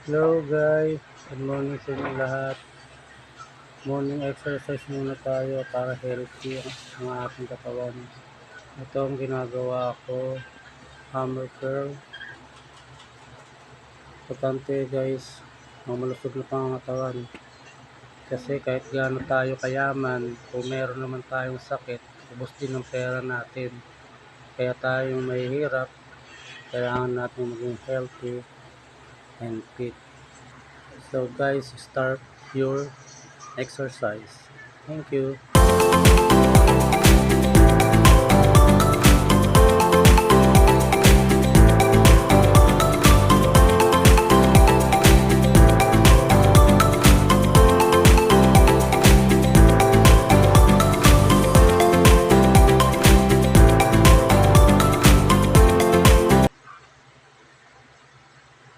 Hello guys, good morning sa inyo lahat. Morning exercise muna tayo para healthy ang ating katawan. Ito ang ginagawa ko, hammer curl. Importante guys, malusog na pangangatawan. Kasi kahit gaano tayo kayaman, kung meron naman tayong sakit, ubos din ang pera natin. Kaya tayong mahihirap, kailangan natin maging healthy and fit. So guys, start your exercise. Thank you.